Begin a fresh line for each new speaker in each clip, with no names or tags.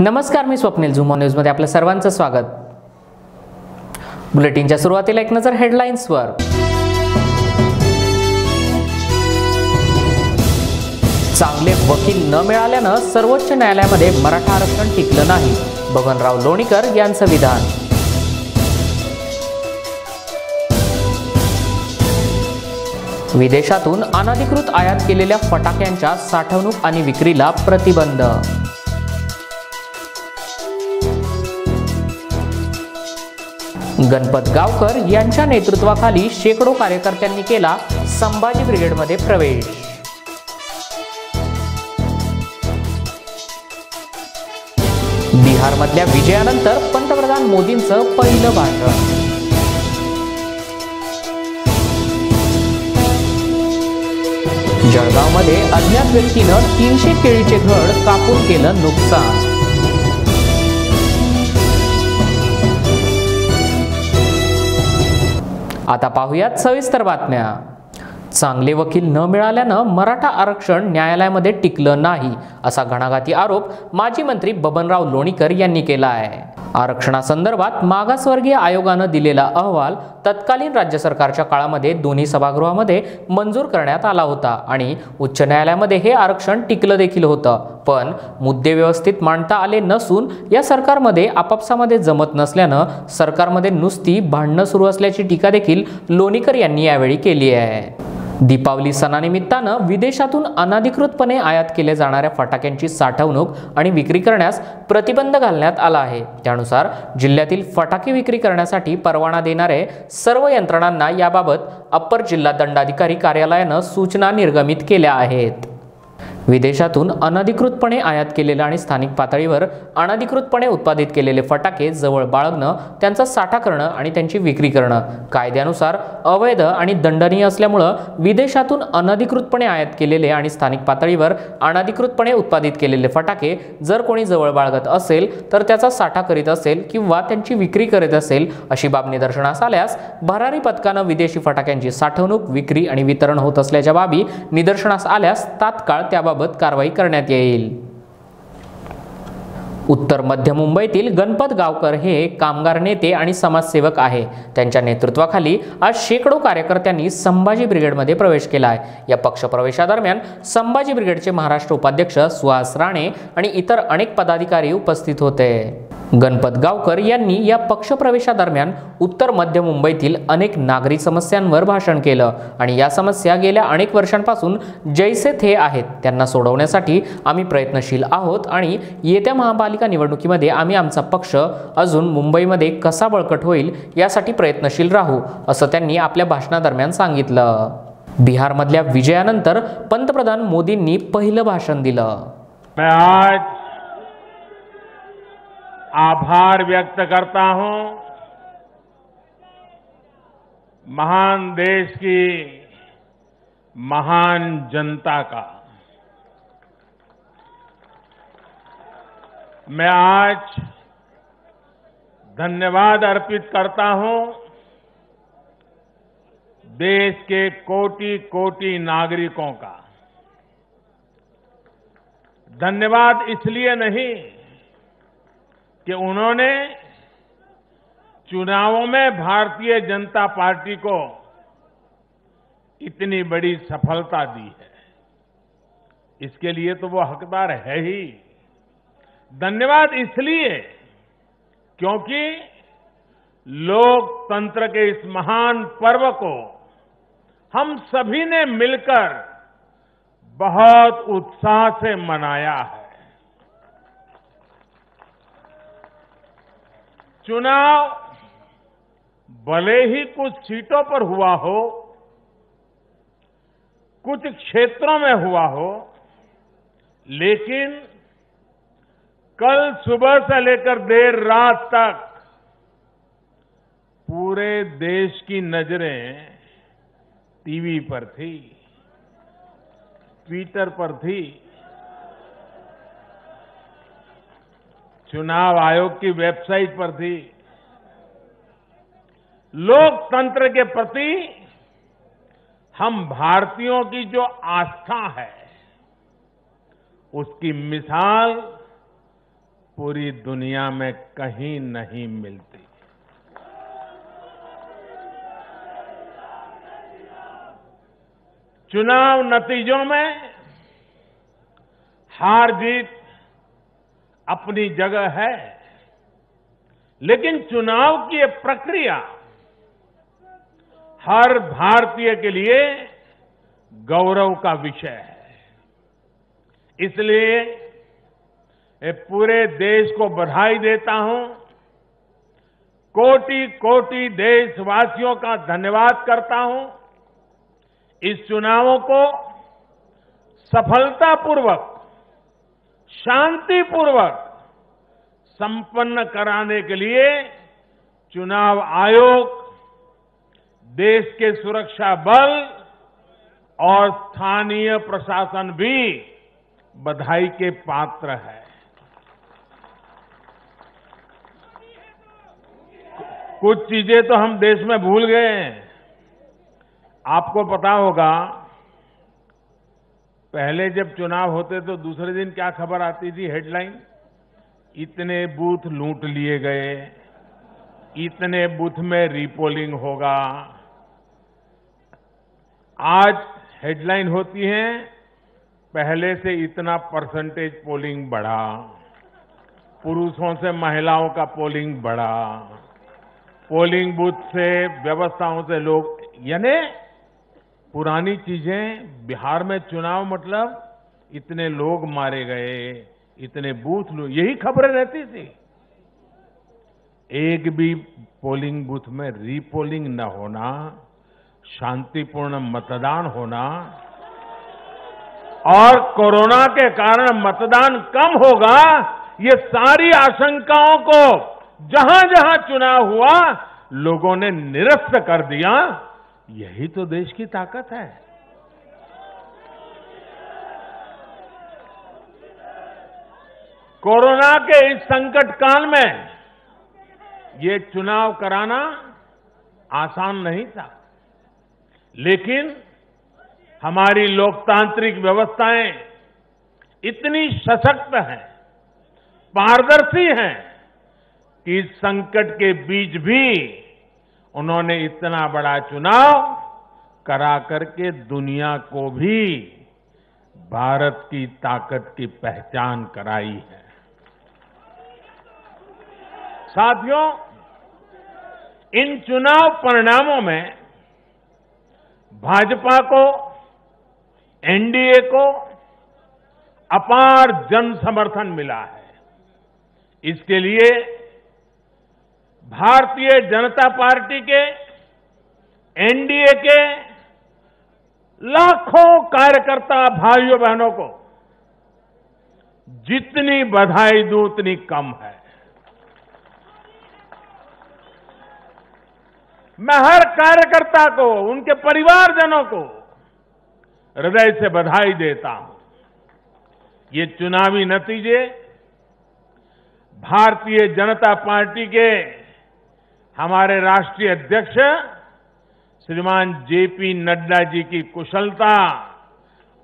नमस्कार, मी स्वप्नील. झुमॉ न्यूजमध्ये आपलं सर्वांचं स्वागत. बुलेटिनच्या सुरुवातीला एक नजर हेडलाईन्सवर. चांगले वकील न मिळाल्यानं सर्वोच्च न्यायालयामध्ये मराठा आरक्षण टिकलं नाही, बबनराव लोणीकर यांचं विधान. विदेशातून अनधिकृत आयात केलेल्या फटाक्यांच्या साठवणूक आणि विक्रीला प्रतिबंध. गणपत गावकर यांच्या नेतृत्वाखाली शेकडो कार्यकर्त्यांनी केला संभाजी ब्रिगेडमध्ये प्रवेश. बिहारमधल्या विजयानंतर पंतप्रधान मोदींचं पहिलं भाषण. जळगावमध्ये अज्ञात व्यक्तीनं 300 केळीचे घड कापून केलं नुकसान. आता पाहूयात सविस्तर बातम्या. चांगले वकील न मिळाल्यानं मराठा आरक्षण न्यायालयामध्ये टिकलं नाही, असा घणाघाती आरोप माजी मंत्री बबनराव लोणीकर यांनी केला आहे. आरक्षणासंदर्भात मागासवर्गीय आयोगानं दिलेला अहवाल तत्कालीन राज्य सरकारच्या काळामध्ये दोन्ही सभागृहामध्ये मंजूर करण्यात आला होता आणि उच्च न्यायालयामध्ये हे आरक्षण टिकलं देखील होतं. पण मुद्दे व्यवस्थित मांडता आले नसून या सरकारमध्ये आपापसामध्ये जमत नसल्यानं सरकारमध्ये नुसती भांडणं सुरू असल्याची टीका देखील लोणीकर यांनी यावेळी केली आहे. दीपावली सणानिमित्तानं विदेशातून अनधिकृतपणे आयात केले जाणाऱ्या फटाक्यांची साठवणूक आणि विक्री करण्यास प्रतिबंध घालण्यात आला आहे. त्यानुसार जिल्ह्यातील फटाके विक्री करण्यासाठी परवाना देणारे सर्व यंत्रणांना याबाबत अप्पर जिल्हा दंडाधिकारी कार्यालयानं सूचना निर्गमित केल्या आहेत. विदेशातून अनधिकृतपणे आयात केलेले आणि स्थानिक पातळीवर अनधिकृतपणे उत्पादित केलेले फटाके जवळ बाळगणं, त्यांचा साठा करणं आणि त्यांची विक्री करणं कायद्यानुसार अवैध आणि दंडनीय असल्यामुळे विदेशातून अनधिकृतपणे आयात केलेले आणि स्थानिक पातळीवर अनधिकृतपणे उत्पादित केलेले फटाके जर कोणी जवळ बाळगत असेल तर त्याचा साठा करीत असेल किंवा त्यांची विक्री करीत असेल अशी बाब निदर्शनास आल्यास भरारी पथकानं विदेशी फटाक्यांची साठवणूक, विक्री आणि वितरण होत असल्याच्या बाबी निदर्शनास आल्यास तात्काळ त्याबाबत कारवाई करण्यात येईल. उत्तर मध्य मुंबईतील गणपत गावकर हे कामगार नेते आणि समाजसेवक आहे. त्यांच्या नेतृत्वाखाली आज शेकडो कार्यकर्त्यांनी संभाजी ब्रिगेडमध्ये प्रवेश केला आहे. या पक्ष प्रवेशादरम्यान संभाजी ब्रिगेडचे महाराष्ट्र उपाध्यक्ष सुहास राणे आणि इतर अनेक पदाधिकारी उपस्थित होते. गणपत गावकर यांनी या पक्ष प्रवेशादरम्यान उत्तर मध्य मुंबईतील अनेक नागरी समस्यांवर भाषण केलं आणि या समस्या गेल्या अनेक वर्षांपासून जैसे थे आहेत, त्यांना सोडवण्यासाठी आम्ही प्रयत्नशील आहोत आणि येत्या महापालिका निवडणुकीमध्ये आम्ही आमचा पक्ष अजून मुंबईमध्ये कसा बळकट होईल यासाठी प्रयत्नशील राहू, असं त्यांनी आपल्या भाषणादरम्यान सांगितलं. बिहारमधल्या विजयानंतर पंतप्रधान मोदींनी पहिलं भाषण दिलं.
आभार व्यक्त करता हूं महान देश की महान जनता का. मैं आज धन्यवाद अर्पित करता हूं देश के कोटि कोटि नागरिकों का. धन्यवाद इसलिए नहीं कि उन्होंने चुनावों में भारतीय जनता पार्टी को इतनी बड़ी सफलता दी है, इसके लिए तो वो हकदार है ही. धन्यवाद इसलिए क्योंकि लोकतंत्र के इस महान पर्व को हम सभी ने मिलकर बहुत उत्साह से मनाया है. चुनाव भले ही कुछ सीटों पर हुआ हो, कुछ क्षेत्रों में हुआ हो, लेकिन कल सुबह से लेकर देर रात तक पूरे देश की नजरें टीवी पर थी, ट्विटर पर थी, चुनाव आयोग की वेबसाइट पर थी. लोकतंत्र के प्रति हम भारतीयों की जो आस्था है उसकी मिसाल पूरी दुनिया में कहीं नहीं मिलती। चुनाव नतीजों में हार जीत अपनी जगह है, लेकिन चुनाव की ये प्रक्रिया हर भारतीय के लिए गौरव का विषय है। इसलिए मैं पूरे देश को बधाई देता हूं, कोटि कोटि देशवासियों का धन्यवाद करता हूं। इस चुनावों को सफलतापूर्वक, शांतिपूर्वक संपन्न कराने के लिए चुनाव आयोग, देश के सुरक्षा बल और स्थानीय प्रशासन भी बधाई के पात्र है। कुछ चीजें तो हम देश में भूल गए हैं। आपको पता होगा, पहले जब चुनाव होते तो दूसरे दिन क्या खबर आती थी, हेडलाइन, इतने बूथ लूट लिए गए, इतने बूथ में रीपोलिंग होगा। आज हेडलाइन होती है, पहले से इतना परसेंटेज पोलिंग बढ़ा, पुरुषों से महिलाओं का पोलिंग बढ़ा, पोलिंग बूथ से व्यवस्थाओं से लोग, यानी पुरानी चीजें। बिहार में चुनाव मतलब इतने लोग मारे गए, इतने बूथ, यही खबरें रहती थी। एक भी पोलिंग बूथ में रीपोलिंग न होना, शांतिपूर्ण मतदान होना और कोरोना के कारण मतदान कम होगा, ये सारी आशंकाओं को जहां जहां चुनाव हुआ लोगों ने निरस्त कर दिया। यही तो देश की ताकत है। कोरोना के इस संकट काल में ये चुनाव कराना आसान नहीं था, लेकिन हमारी लोकतांत्रिक व्यवस्थाएं इतनी सशक्त हैं, पारदर्शी हैं कि इस संकट के बीच भी उन्होंने इतना बड़ा चुनाव करा करके दुनिया को भी भारत की ताकत की पहचान कराई है। साथियों, इन चुनाव परिणामों में भाजपा को, एनडीए को अपार जन समर्थन मिला है। इसके लिए भारतीय जनता पार्टी के, एनडीए के लाखों कार्यकर्ता भाइयों बहनों को जितनी बधाई दूं उतनी कम है। मैं हर कार्यकर्ता को, उनके परिवारजनों को हृदय से बधाई देता हूं। ये चुनावी नतीजे भारतीय जनता पार्टी के हमारे राष्ट्रीय अध्यक्ष श्रीमान जेपी नड्डा जी की कुशलता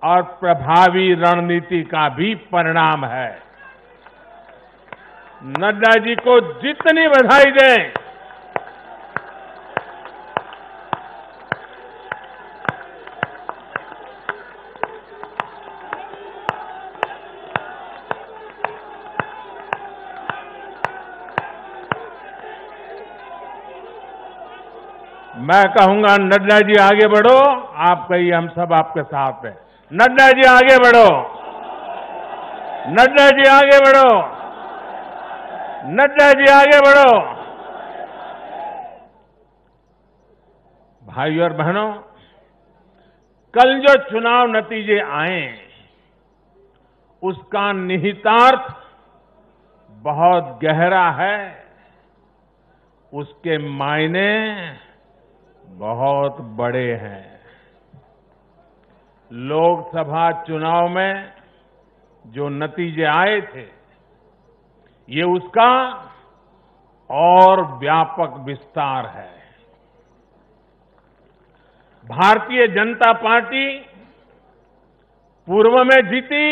और प्रभावी रणनीति का भी परिणाम है। नड्डा जी को जितनी बधाई दें, मैं कहूंगा नड्डा जी आगे बढ़ो, आप कहिए हम सब आपके साथ हैं। नड्डा जी आगे बढ़ो, नड्डा जी आगे बढ़ो, नड्डा जी आगे बढ़ो। भाइयों और बहनों, कल जो चुनाव नतीजे आए उसका निहितार्थ बहुत गहरा है, उसके मायने बहुत बड़े हैं। लोकसभा चुनाव में जो नतीजे आए थे, ये उसका और व्यापक विस्तार है। भारतीय जनता पार्टी पूर्व में जीती,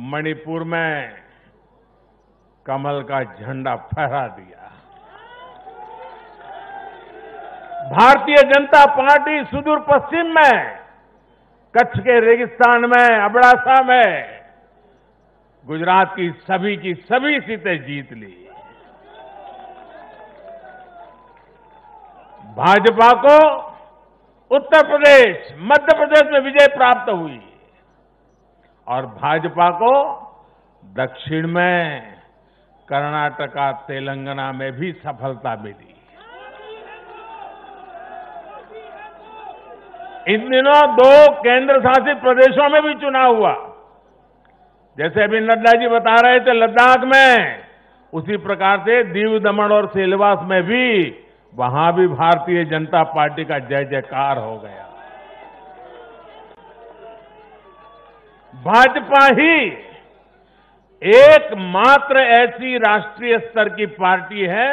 मणिपुर में कमल का झंडा फहरा दिया। भारतीय जनता पार्टी सुदूर पश्चिम में, कच्छ के रेगिस्तान में, अबडासा में गुजरात की सभी सीटें जीत ली। भाजपा को उत्तर प्रदेश, मध्य प्रदेश में विजय प्राप्त हुई और भाजपा को दक्षिण में, कर्नाटका, तेलंगाना में भी सफलता मिली। इन दिनों 2 केंद्र शासित प्रदेशों में भी चुनाव हुआ। जैसे अभी नड्डा जी बता रहे थे लद्दाख में, उसी प्रकार से दीव, दमन और सिलवास में भी, वहां भी भारतीय जनता पार्टी का जय जयकार हो गया। भाजपा ही एकमात्र ऐसी राष्ट्रीय स्तर की पार्टी है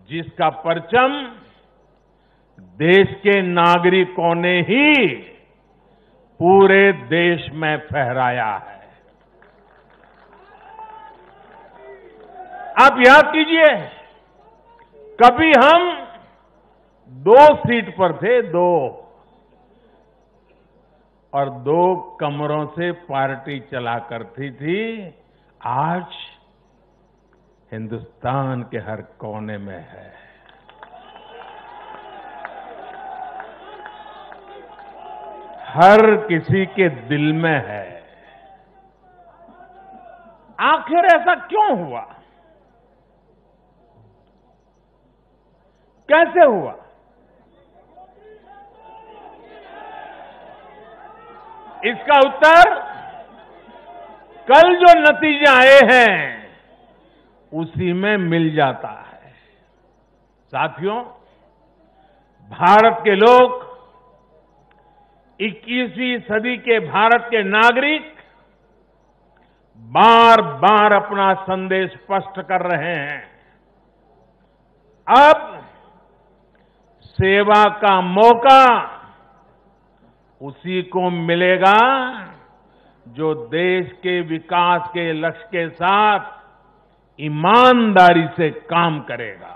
जिसका परचम देश के नागरिकों ने ही पूरे देश में फहराया है। आप याद कीजिए, कभी हम 2 सीट पर थे, 2 और 2 कमरों से पार्टी चला करती थी। आज हिंदुस्तान के हर कोने में है। हर किसी के दिल में है। आखिर ऐसा क्यों हुआ? कैसे हुआ? इसका उत्तर कल जो नतीजे आए हैं उसी में मिल जाता है। साथियों, भारत के लोग, 21वीं सदी के भारत के नागरिक बार बार अपना संदेश स्पष्ट कर रहे हैं। अब सेवा का मौका उसी को मिलेगा जो देश के विकास के लक्ष्य के साथ ईमानदारी से काम करेगा।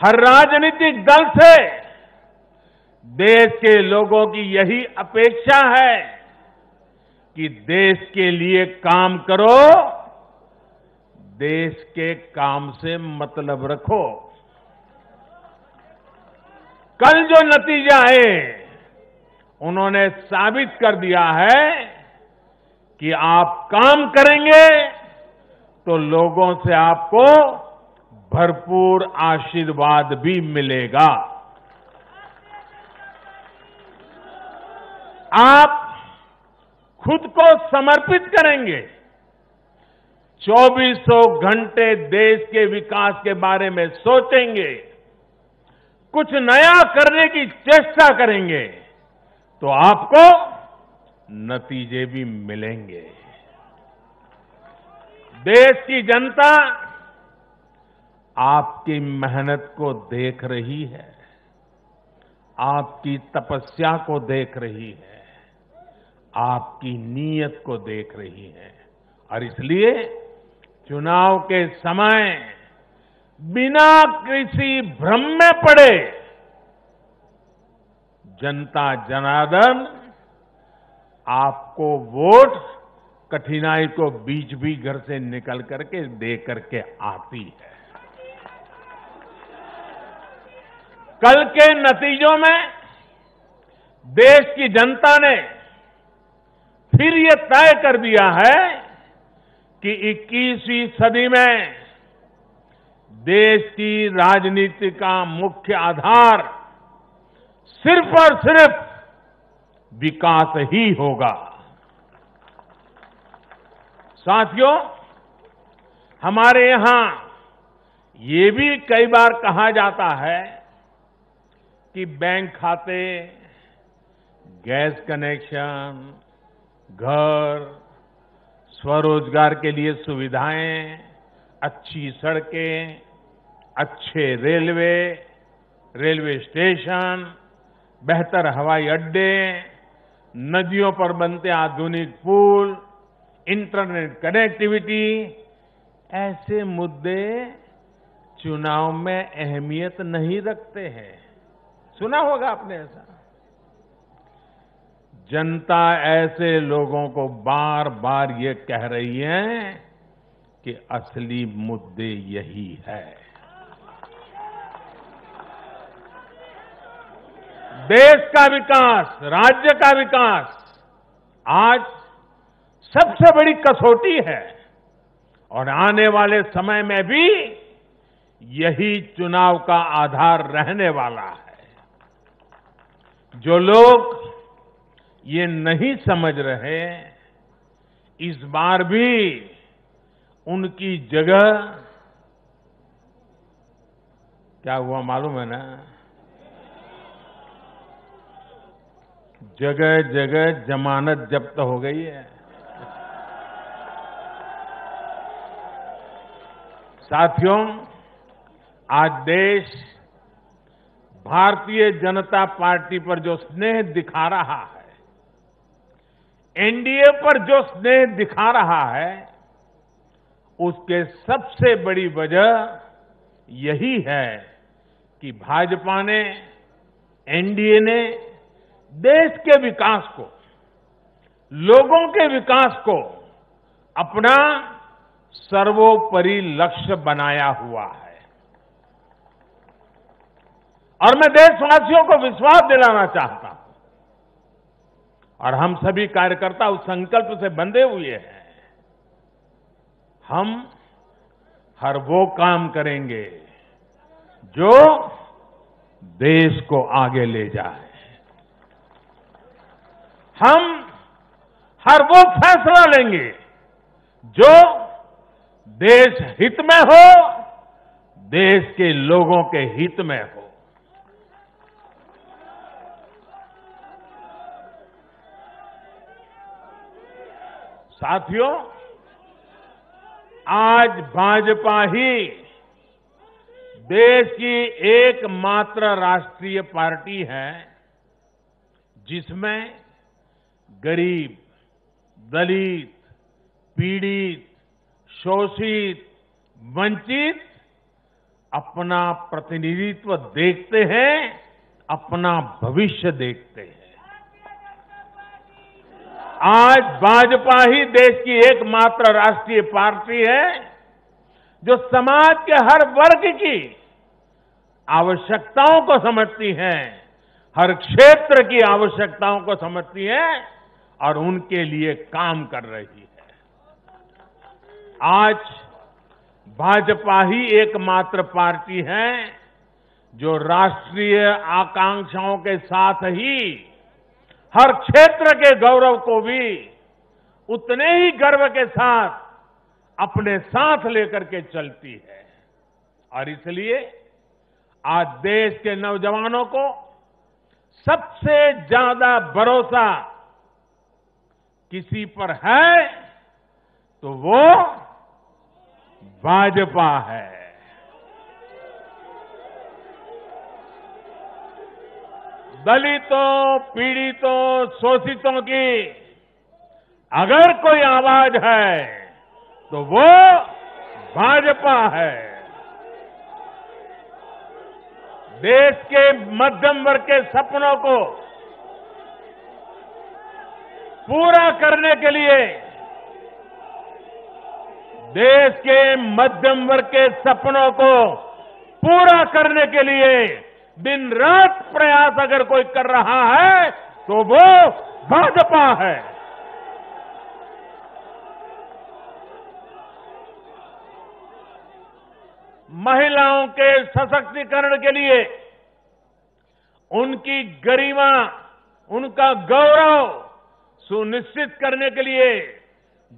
हर राजनीतिक दल से देश के लोगों की यही अपेक्षा है कि देश के लिए काम करो, देश के काम से मतलब रखो। कल जो नतीजे आए उन्होंने साबित कर दिया है कि आप काम करेंगे तो लोगों से आपको भरपूर आशीर्वाद भी मिलेगा। आप खुद को समर्पित करेंगे, 2400 घंटे देश के विकास के बारे में सोचेंगे, कुछ नया करने की चेष्टा करेंगे, तो आपको नतीजे भी मिलेंगे। देश की जनता आपकी मेहनत को देख रही है, आपकी तपस्या को देख रही है, आपकी नीयत को देख रही है और इसलिए चुनाव के समय बिना किसी भ्रम में पड़े जनता जनार्दन आपको वोट कठिनाई को बीच भी घर से निकल करके दे करके आती है। कल के नतीजों में देश की जनता ने फिर ये तय कर दिया है कि 21वीं सदी में देश की राजनीति का मुख्य आधार सिर्फ और सिर्फ विकास ही होगा। साथियों, हमारे यहां ये भी कई बार कहा जाता है कि बैंक खाते, गैस कनेक्शन, घर, स्वरोजगार के लिए सुविधाएं, अच्छी सड़कें, अच्छे रेलवे स्टेशन, बेहतर हवाई अड्डे, नदियों पर बनते आधुनिक पुल, इंटरनेट कनेक्टिविटी, ऐसे मुद्दे चुनाव में अहमियत नहीं रखते हैं। सुना होगा आपने ऐसा। जनता ऐसे लोगों को बार बार ये कह रही है कि असली मुद्दे यही है। देश का विकास, राज्य का विकास आज सबसे बड़ी कसौटी है और आने वाले समय में भी यही चुनाव का आधार रहने वाला है। जो लोग ये नहीं समझ रहे, इस बार भी उनकी जगह क्या हुआ मालूम है ना? जगह जगह जमानत जब्त हो गई है। साथियों, आज देश भारतीय जनता पार्टी पर जो स्नेह दिखा रहा है, एनडीए पर जो स्नेह दिखा रहा है, उसके सबसे बड़ी वजह यही है कि भाजपा ने, एनडीए ने देश के विकास को, लोगों के विकास को अपना सर्वोपरि लक्ष्य बनाया हुआ है। और मैं देशवासियों को विश्वास दिलाना चाहता हूं और हम सभी कार्यकर्ता उस संकल्प से बंधे हुए हैं। हम हर वो काम करेंगे जो देश को आगे ले जाए। हम हर वो फैसला लेंगे जो देश हित में हो, देश के लोगों के हित में हो। साथियों, आज भाजपा ही देश की एकमात्र राष्ट्रीय पार्टी है जिसमें गरीब, दलित, पीड़ित, शोषित, वंचित अपना प्रतिनिधित्व देखते हैं, अपना भविष्य देखते हैं। आज भाजपा ही देश की एकमात्र राष्ट्रीय पार्टी है जो समाज के हर वर्ग की आवश्यकताओं को समझती है, हर क्षेत्र की आवश्यकताओं को समझती है और उनके लिए काम कर रही है। आज भाजपा ही एकमात्र पार्टी है जो राष्ट्रीय आकांक्षाओं के साथ ही हर क्षेत्र के गौरव को भी उतने ही गर्व के साथ अपने साथ लेकर के चलती है। और इसलिए आज देश के नौजवानों को सबसे ज्यादा भरोसा किसी पर है तो वो भाजपा है। दलितों, पीड़ितों, शोषितों की अगर कोई आवाज है तो वो भाजपा है। देश के मध्यम वर्ग के सपनों को पूरा करने के लिए, देश के मध्यम वर्ग के सपनों को पूरा करने के लिए दिन रात प्रयास अगर कोई कर रहा है तो वो भाजपा है। महिलाओं के सशक्तिकरण के लिए, उनकी गरिमा, उनका गौरव सुनिश्चित करने के लिए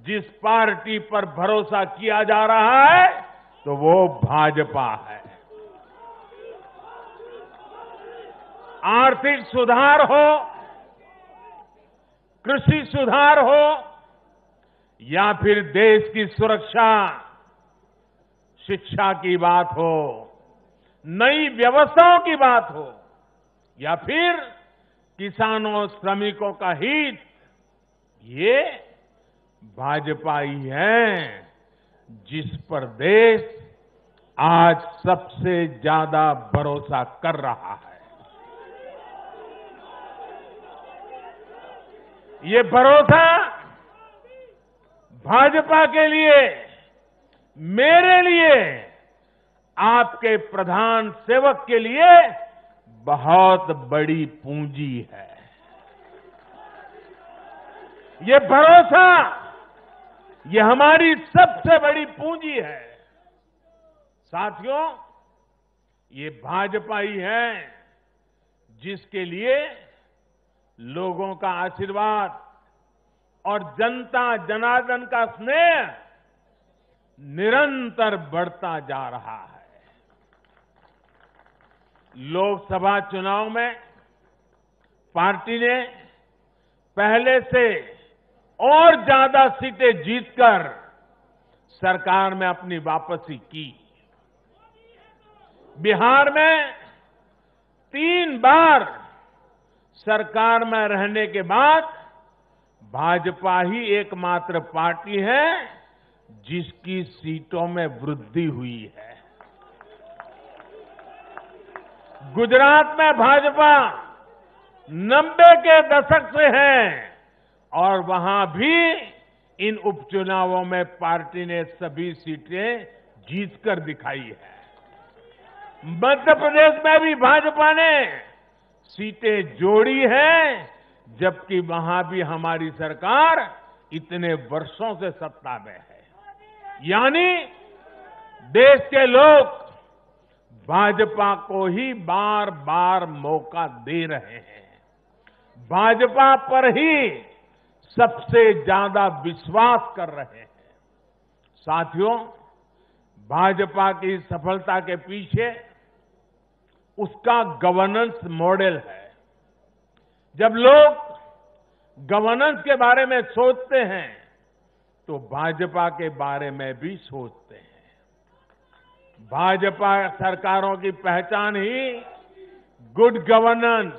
जिस पार्टी पर भरोसा किया जा रहा है तो वो भाजपा है। आर्थिक सुधार हो, कृषि सुधार हो या फिर देश की सुरक्षा, शिक्षा की बात हो, नई व्यवस्थाओं की बात हो या फिर किसानों, श्रमिकों का हित, ये भाजपा ही है जिस पर देश आज सबसे ज्यादा भरोसा कर रहा है। ये भरोसा भाजपा के लिए, मेरे लिए, आपके प्रधान सेवक के लिए बहुत बड़ी पूंजी है। ये भरोसा, ये हमारी सबसे बड़ी पूंजी है। साथियों, ये भाजपा ही है जिसके लिए लोगों का आशीर्वाद और जनता जनार्दन का स्नेह निरंतर बढ़ता जा रहा है। लोकसभा चुनाव में पार्टी ने पहले से और ज्यादा सीटें जीतकर सरकार में अपनी वापसी की। बिहार में 3 बार सरकार में रहने के बाद भाजपा ही एकमात्र पार्टी है जिसकी सीटों में वृद्धि हुई है। गुजरात में भाजपा 90 के दशक से है और वहां भी इन उपचुनावों में पार्टी ने सभी सीटें जीतकर दिखाई है। मध्य प्रदेश में भी भाजपा ने सीटें जोड़ी है, जबकि वहां भी हमारी सरकार इतने वर्षों से सत्ता में है। यानी देश के लोग भाजपा को ही बार बार मौका दे रहे हैं। भाजपा पर ही सबसे ज्यादा विश्वास कर रहे हैं। साथियों, भाजपा की सफलता के पीछे उसका गवर्नेंस मॉडल है। जब लोग गवर्नेंस के बारे में सोचते हैं तो भाजपा के बारे में भी सोचते हैं। भाजपा सरकारों की पहचान ही गुड गवर्नेंस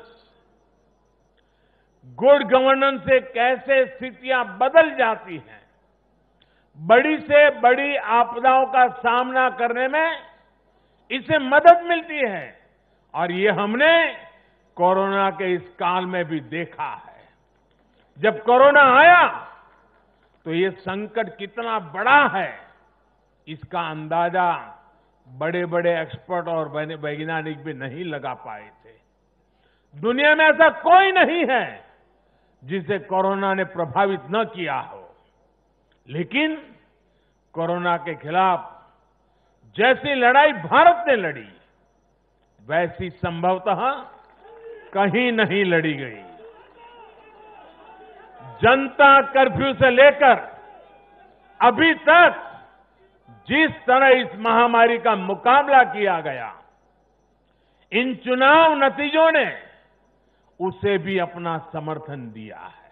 से कैसे स्थितियां बदल जाती हैं, बड़ी से बड़ी आपदाओं का सामना करने में इसे मदद मिलती है। और ये हमने कोरोना के इस काल में भी देखा है। जब कोरोना आया तो ये संकट कितना बड़ा है, इसका अंदाजा बड़े बड़े एक्सपर्ट और वैज्ञानिक भी नहीं लगा पाए थे। दुनिया में ऐसा कोई नहीं है जिसे कोरोना ने प्रभावित न किया हो। लेकिन कोरोना के खिलाफ जैसी लड़ाई भारत ने लड़ी, वैसी संभवतः कहीं नहीं लड़ी गई। जनता कर्फ्यू से लेकर अभी तक जिस तरह इस महामारी का मुकाबला किया गया, इन चुनाव नतीजों ने उसे भी अपना समर्थन दिया है।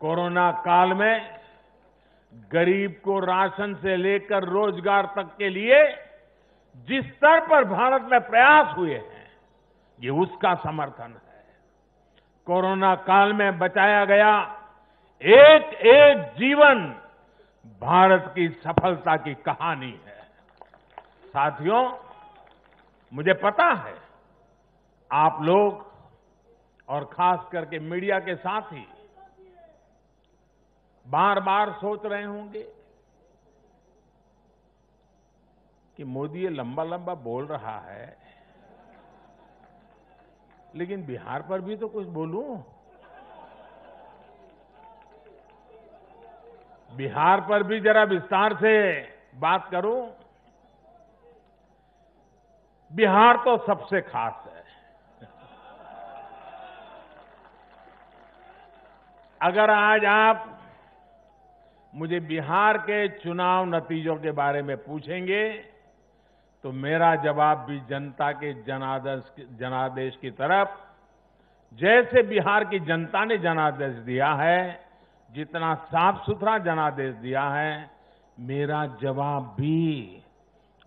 कोरोना काल में गरीब को राशन से लेकर रोजगार तक के लिए जिस स्तर पर भारत में प्रयास हुए हैं, ये उसका समर्थन है। कोरोना काल में बचाया गया एक एक जीवन भारत की सफलता की कहानी है। साथियों, मुझे पता है आप लोग और खास करके मीडिया के साथी बार बार सोच रहे होंगे कि मोदी ये लंबा लंबा बोल रहा है, लेकिन बिहार पर भी तो कुछ बोलूं। बिहार पर भी जरा विस्तार से बात करूं। बिहार तो सबसे खास है। अगर आज आप मुझे बिहार के चुनाव नतीजों के बारे में पूछेंगे तो मेरा जवाब भी जनता के जनादेश की तरफ, जैसे बिहार की जनता ने जनादेश दिया है, जितना साफ सुथरा जनादेश दिया है, मेरा जवाब भी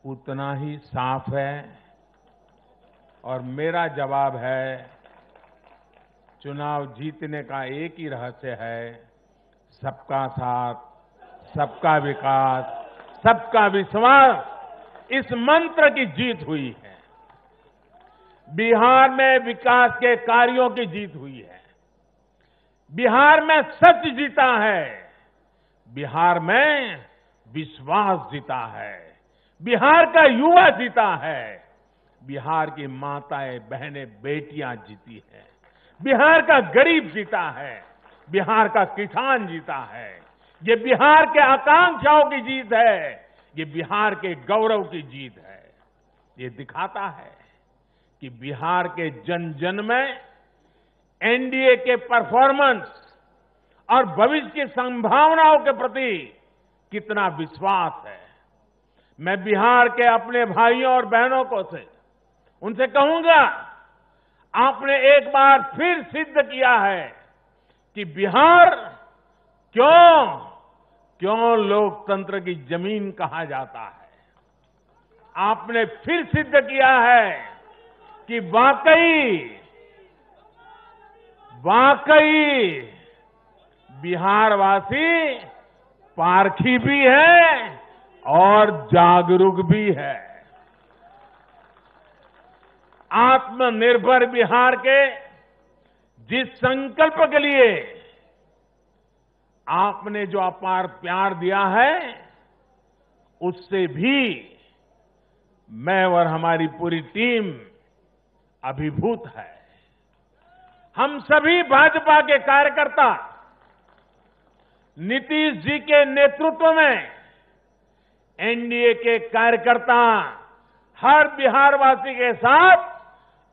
उतना ही साफ है। और मेरा जवाब है, चुनाव जीतने का एक ही रहस्य है, सबका साथ, सबका विकास, सबका विश्वास, इस मंत्र की जीत हुई है। बिहार में विकास के कार्यों की जीत हुई है। बिहार में सच जीता है। बिहार में विश्वास जीता है। बिहार का युवा जीता है। बिहार की माताएं, बहनें, बेटियां जीती हैं। बिहार का गरीब जीता है। बिहार का किसान जीता है। ये बिहार के आकांक्षाओं की जीत है। ये बिहार के गौरव की जीत है। ये दिखाता है कि बिहार के जन जन में एनडीए के परफॉर्मेंस और भविष्य की संभावनाओं के प्रति कितना विश्वास है। मैं बिहार के अपने भाइयों और बहनों को उनसे कहूंगा, आपने एक बार फिर सिद्ध किया है कि बिहार क्यों लोकतंत्र की जमीन कहा जाता है। आपने फिर सिद्ध किया है कि वाकई बिहारवासी पारखी भी है और जागरूक भी है। आत्मनिर्भर बिहार के जिस संकल्प के लिए आपने जो अपार प्यार दिया है, उससे भी मैं और हमारी पूरी टीम अभिभूत है। हम सभी भाजपा के कार्यकर्ता नीतीश जी के नेतृत्व में एनडीए के कार्यकर्ता हर बिहारवासी के साथ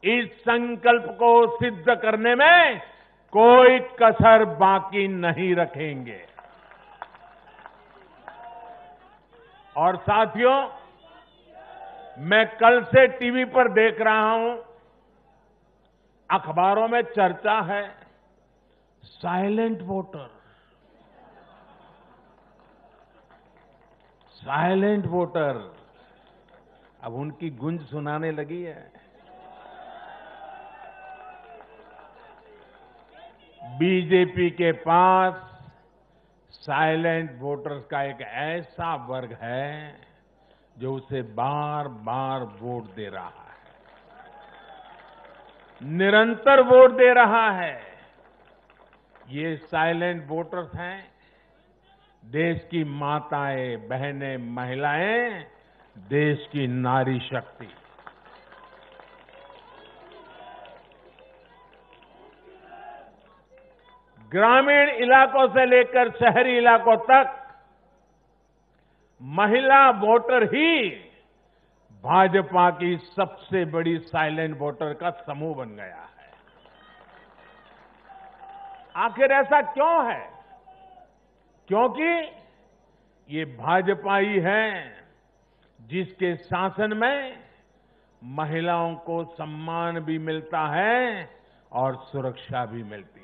इस संकल्प को सिद्ध करने में कोई कसर बाकी नहीं रखेंगे। और साथियों, मैं कल से टीवी पर देख रहा हूं, अखबारों में चर्चा है साइलेंट वोटर। साइलेंट वोटर, अब उनकी गूंज सुनाने लगी है। बीजेपी के पास साइलेंट वोटर्स का एक ऐसा वर्ग है जो उसे बार बार वोट दे रहा है, निरंतर वोट दे रहा है। ये साइलेंट वोटर्स हैं देश की माताएं, बहनें, महिलाएं, देश की नारी शक्ति। ग्रामीण इलाकों से लेकर शहरी इलाकों तक महिला वोटर ही भाजपा की सबसे बड़ी साइलेंट वोटर का समूह बन गया है। आखिर ऐसा क्यों है? क्योंकि ये भाजपा ही है जिसके शासन में महिलाओं को सम्मान भी मिलता है और सुरक्षा भी मिलती है।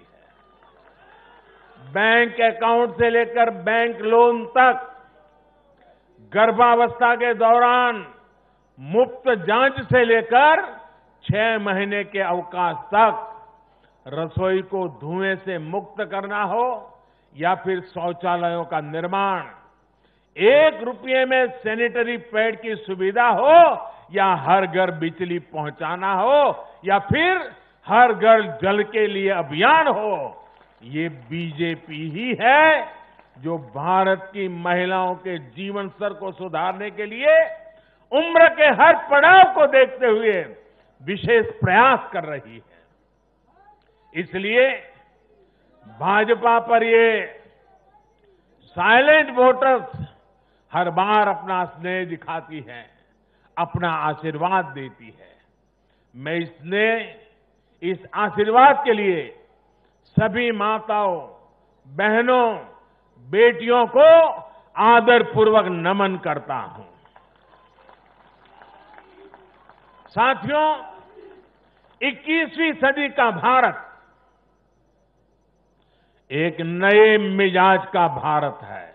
बैंक अकाउंट से लेकर बैंक लोन तक, गर्भावस्था के दौरान मुफ्त जांच से लेकर 6 महीने के अवकाश तक, रसोई को धुएं से मुक्त करना हो या फिर शौचालयों का निर्माण, 1 रुपये में सैनिटरी पैड की सुविधा हो या हर घर बिजली पहुंचाना हो या फिर हर घर जल के लिए अभियान हो, ये बीजेपी ही है जो भारत की महिलाओं के जीवन स्तर को सुधारने के लिए उम्र के हर पड़ाव को देखते हुए विशेष प्रयास कर रही है। इसलिए भाजपा पर ये साइलेंट वोटर्स हर बार अपना स्नेह दिखाती है, अपना आशीर्वाद देती है। मैं इस आशीर्वाद के लिए सभी माताओं, बहनों, बेटियों को आदरपूर्वक नमन करता हूं। साथियों, 21वीं सदी का भारत एक नए मिजाज का भारत है।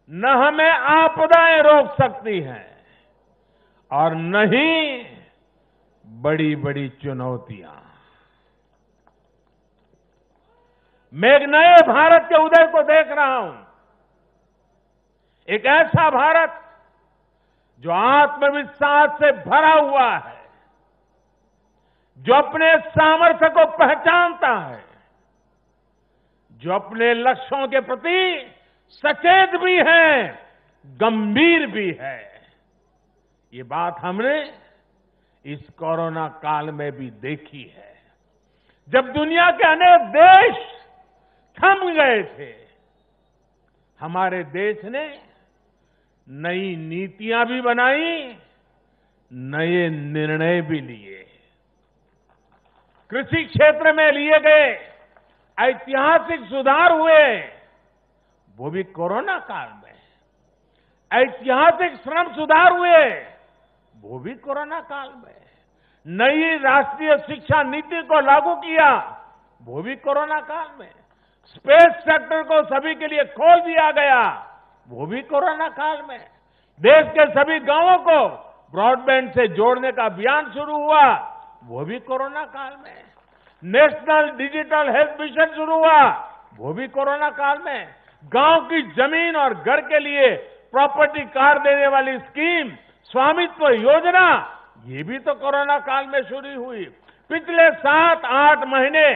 न हमें आपदाएं रोक सकती हैं और न ही बड़ी बड़ी चुनौतियां। मैं एक नए भारत के उदय को देख रहा हूं। एक ऐसा भारत जो आत्मविश्वास से भरा हुआ है, जो अपने सामर्थ्य को पहचानता है, जो अपने लक्ष्यों के प्रति सचेत भी है, गंभीर भी है। ये बात हमने इस कोरोना काल में भी देखी है। जब दुनिया के अनेक देश थम गए थे, हमारे देश ने नई नीतियां भी बनाई, नए निर्णय भी लिए। कृषि क्षेत्र में लिए गए ऐतिहासिक सुधार हुए, वो भी कोरोना काल में। ऐतिहासिक श्रम सुधार हुए, वो भी कोरोना काल में। नई राष्ट्रीय शिक्षा नीति को लागू किया, वो भी कोरोना काल में। स्पेस सेक्टर को सभी के लिए खोल दिया गया, वो भी कोरोना काल में। देश के सभी गांवों को ब्रॉडबैंड से जोड़ने का अभियान शुरू हुआ, वो भी कोरोना काल में। नेशनल डिजिटल हेल्थ मिशन शुरू हुआ, वो भी कोरोना काल में। गांव की जमीन और घर के लिए प्रॉपर्टी कार्ड देने वाली स्कीम, स्वामित्व योजना, ये भी तो कोरोना काल में शुरू हुई। पिछले 7-8 महीने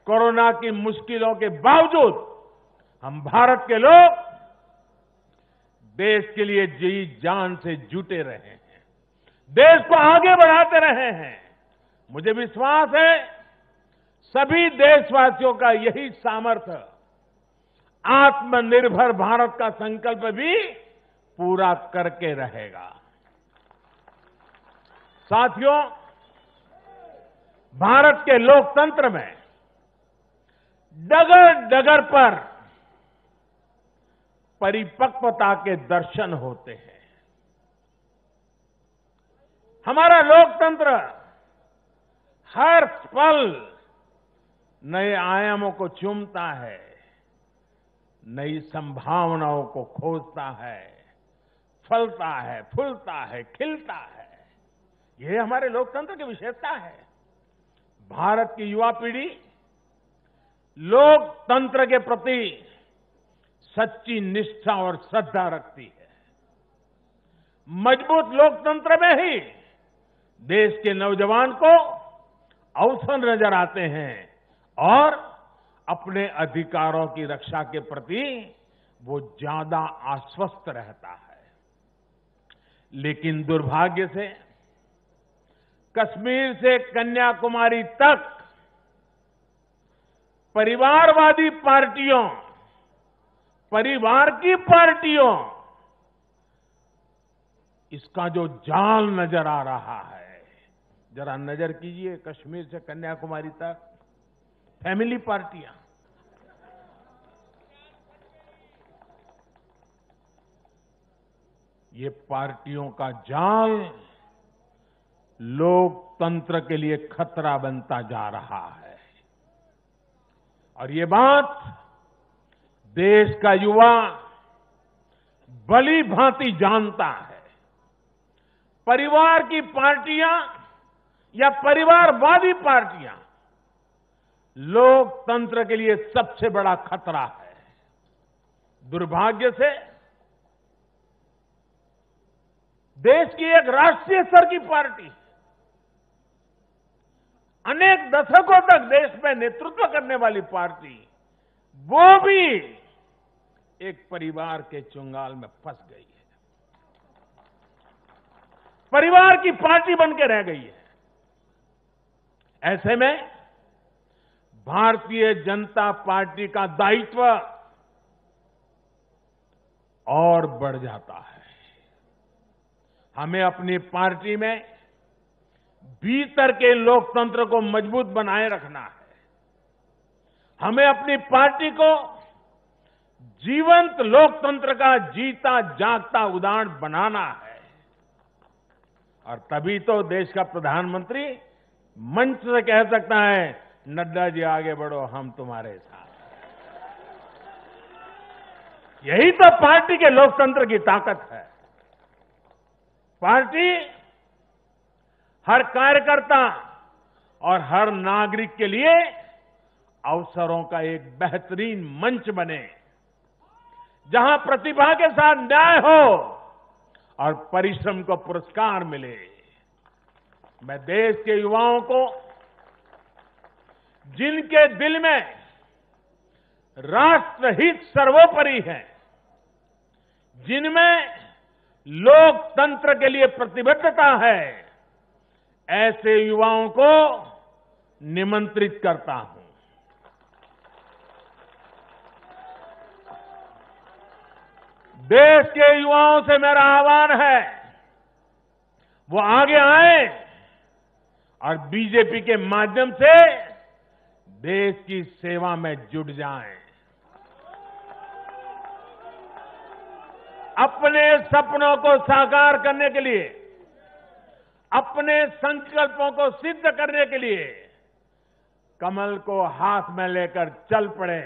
कोरोना की मुश्किलों के बावजूद हम भारत के लोग देश के लिए जी जान से जुटे रहे हैं, देश को आगे बढ़ाते रहे हैं। मुझे विश्वास है सभी देशवासियों का यही सामर्थ्य आत्मनिर्भर भारत का संकल्प भी पूरा करके रहेगा। साथियों, भारत के लोकतंत्र में डगर डगर पर परिपक्वता के दर्शन होते हैं। हमारा लोकतंत्र हर पल नए आयामों को चूमता है, नई संभावनाओं को खोजता है, फलता है, फूलता है, खिलता है। यह हमारे लोकतंत्र की विशेषता है। भारत की युवा पीढ़ी लोकतंत्र के प्रति सच्ची निष्ठा और श्रद्धा रखती है। मजबूत लोकतंत्र में ही देश के नौजवान को अवसर नजर आते हैं और अपने अधिकारों की रक्षा के प्रति वो ज्यादा आश्वस्त रहता है। लेकिन दुर्भाग्य से कश्मीर से कन्याकुमारी तक परिवारवादी पार्टियों, परिवार की पार्टियों, इसका जो जाल नजर आ रहा है, जरा नजर कीजिए। कश्मीर से कन्याकुमारी तक फैमिली पार्टियां, ये पार्टियों का जाल लोकतंत्र के लिए खतरा बनता जा रहा है। और ये बात देश का युवा भली भांति जानता है। परिवार की पार्टियां या परिवारवादी पार्टियां लोकतंत्र के लिए सबसे बड़ा खतरा है। दुर्भाग्य से देश की एक राष्ट्रीय स्तर की पार्टी अनेक दशकों तक देश में नेतृत्व करने वाली पार्टी, वो भी एक परिवार के चुंगाल में फंस गई है, परिवार की पार्टी बन के रह गई है। ऐसे में भारतीय जनता पार्टी का दायित्व और बढ़ जाता है। हमें अपनी पार्टी में भीतर के लोकतंत्र को मजबूत बनाए रखना है। हमें अपनी पार्टी को जीवंत लोकतंत्र का जीता जागता उदाहरण बनाना है। और तभी तो देश का प्रधानमंत्री मंच से कह सकता है, नड्डा जी आगे बढ़ो, हम तुम्हारे साथ। यही तो पार्टी के लोकतंत्र की ताकत है। पार्टी हर कार्यकर्ता और हर नागरिक के लिए अवसरों का एक बेहतरीन मंच बने, जहां प्रतिभा के साथ न्याय हो और परिश्रम को पुरस्कार मिले। मैं देश के युवाओं को, जिनके दिल में राष्ट्रहित सर्वोपरि है, जिनमें लोकतंत्र के लिए प्रतिबद्धता है, ऐसे युवाओं को निमंत्रित करता हूं। देश के युवाओं से मेरा आह्वान है, वो आगे आए और बीजेपी के माध्यम से देश की सेवा में जुट जाएं। अपने सपनों को साकार करने के लिए, अपने संकल्पों को सिद्ध करने के लिए कमल को हाथ में लेकर चल पड़े।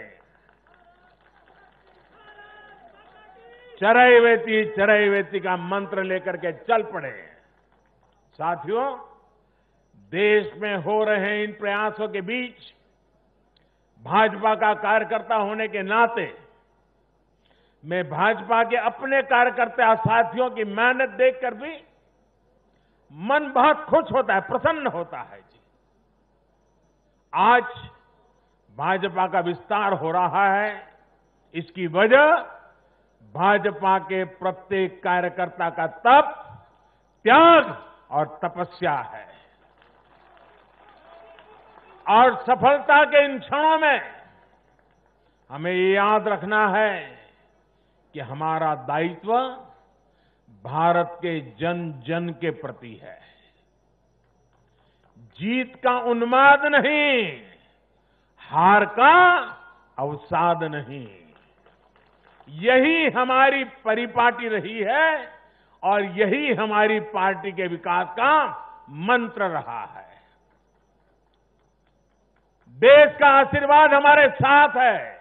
चरैवेति का मंत्र लेकर के चल पड़े। साथियों, देश में हो रहे इन प्रयासों के बीच भाजपा का कार्यकर्ता होने के नाते मैं भाजपा के अपने कार्यकर्ता साथियों की मेहनत देखकर भी मन बहुत खुश होता है, प्रसन्न होता है जी। आज भाजपा का विस्तार हो रहा है, इसकी वजह भाजपा के प्रत्येक कार्यकर्ता का तप, त्याग और तपस्या है। और सफलता के इन क्षणों में हमें ये याद रखना है कि हमारा दायित्व भारत के जन जन के प्रति है। जीत का उन्माद नहीं, हार का अवसाद नहीं। यही हमारी परिपाटी रही है और यही हमारी पार्टी के विकास का मंत्र रहा है। देश का आशीर्वाद हमारे साथ है।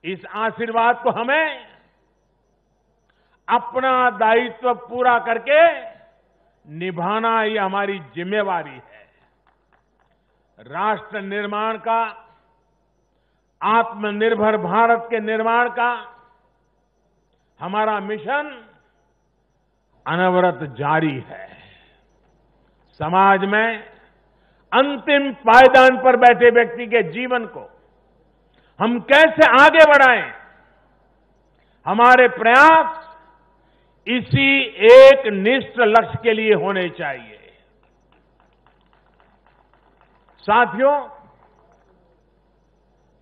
इस आशीर्वाद को हमें अपना दायित्व पूरा करके निभाना, ये हमारी जिम्मेवारी है। राष्ट्र निर्माण का, आत्मनिर्भर भारत के निर्माण का हमारा मिशन अनवरत जारी है। समाज में अंतिम पायदान पर बैठे व्यक्ति के जीवन को हम कैसे आगे बढ़ाएं, हमारे प्रयास इसी एक निष्ठ लक्ष्य के लिए होने चाहिए। साथियों,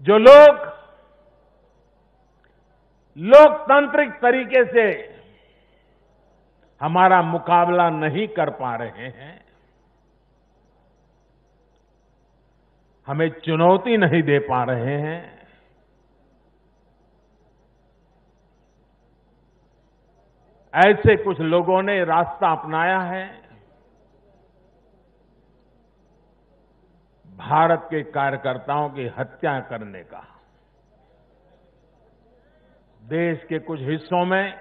जो लोग लोकतांत्रिक तरीके से हमारा मुकाबला नहीं कर पा रहे हैं, हमें चुनौती नहीं दे पा रहे हैं, ऐसे कुछ लोगों ने रास्ता अपनाया है भारत के कार्यकर्ताओं की हत्या करने का। देश के कुछ हिस्सों में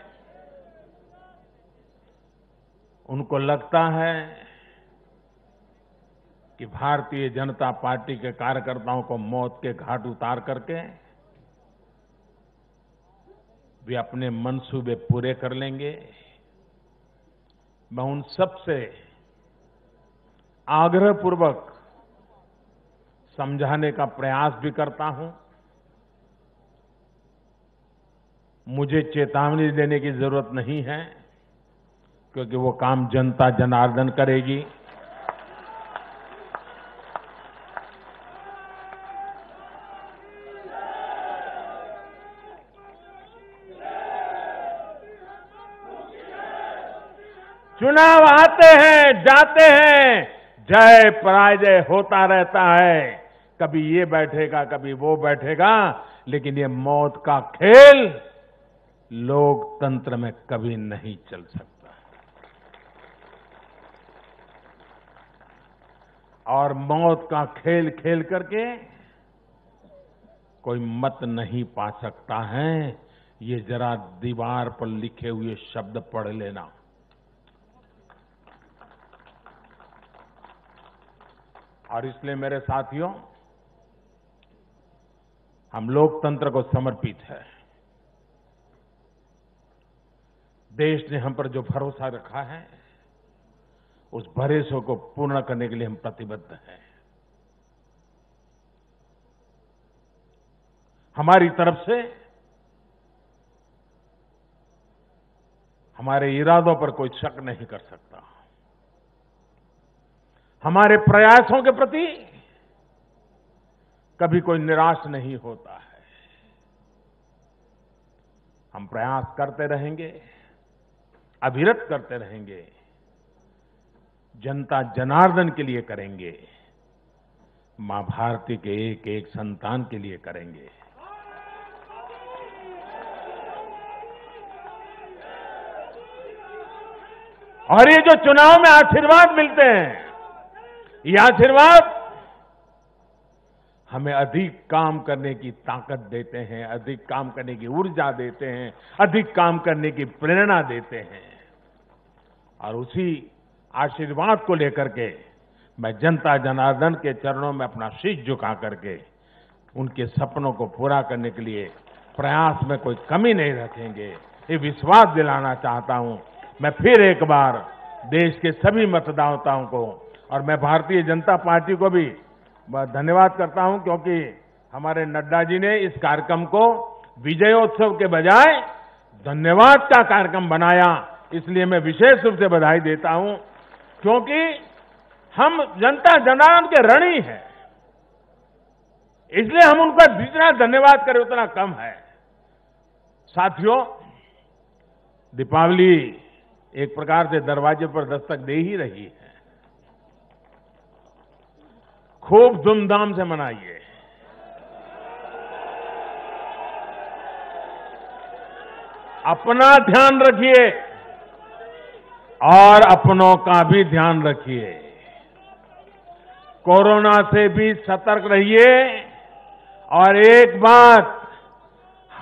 उनको लगता है कि भारतीय जनता पार्टी के कार्यकर्ताओं को मौत के घाट उतार करके वे अपने मंसूबे पूरे कर लेंगे। मैं उन सब से आग्रहपूर्वक समझाने का प्रयास भी करता हूं। मुझे चेतावनी देने की जरूरत नहीं है, क्योंकि वो काम जनता जनार्दन करेगी। चुनाव आते हैं, जाते हैं, जय पराजय होता रहता है। कभी ये बैठेगा, कभी वो बैठेगा, लेकिन ये मौत का खेल लोकतंत्र में कभी नहीं चल सकता। और मौत का खेल खेल करके कोई मत नहीं पा सकता है। ये जरा दीवार पर लिखे हुए शब्द पढ़ लेना। और इसलिए मेरे साथियों, हम लोकतंत्र को समर्पित है। देश ने हम पर जो भरोसा रखा है, उस भरोसे को पूर्ण करने के लिए हम प्रतिबद्ध हैं। हमारी तरफ से हमारे इरादों पर कोई शक नहीं कर सकता। हमारे प्रयासों के प्रति कभी कोई निराश नहीं होता है। हम प्रयास करते रहेंगे, अविरत करते रहेंगे, जनता जनार्दन के लिए करेंगे, मां भारती के एक एक संतान के लिए करेंगे। और ये जो चुनाव में आशीर्वाद मिलते हैं, ये आशीर्वाद हमें अधिक काम करने की ताकत देते हैं, अधिक काम करने की ऊर्जा देते हैं, अधिक काम करने की प्रेरणा देते हैं। और उसी आशीर्वाद को लेकर के मैं जनता जनार्दन के चरणों में अपना शीश झुका करके उनके सपनों को पूरा करने के लिए प्रयास में कोई कमी नहीं रखेंगे, ये विश्वास दिलाना चाहता हूं। मैं फिर एक बार देश के सभी मतदाताओं को और मैं भारतीय जनता पार्टी को भी धन्यवाद करता हूं, क्योंकि हमारे नड्डा जी ने इस कार्यक्रम को विजयोत्सव के बजाय धन्यवाद का कार्यक्रम बनाया। इसलिए मैं विशेष रूप से बधाई देता हूं, क्योंकि हम जनता जनार्दन के ऋणी हैं। इसलिए हम उनका जितना धन्यवाद करें उतना कम है। साथियों, दीपावली एक प्रकार से दरवाजे पर दस्तक दे ही रही है। खूब धूमधाम से मनाइए। अपना ध्यान रखिए और अपनों का भी ध्यान रखिए। कोरोना से भी सतर्क रहिए। और एक बात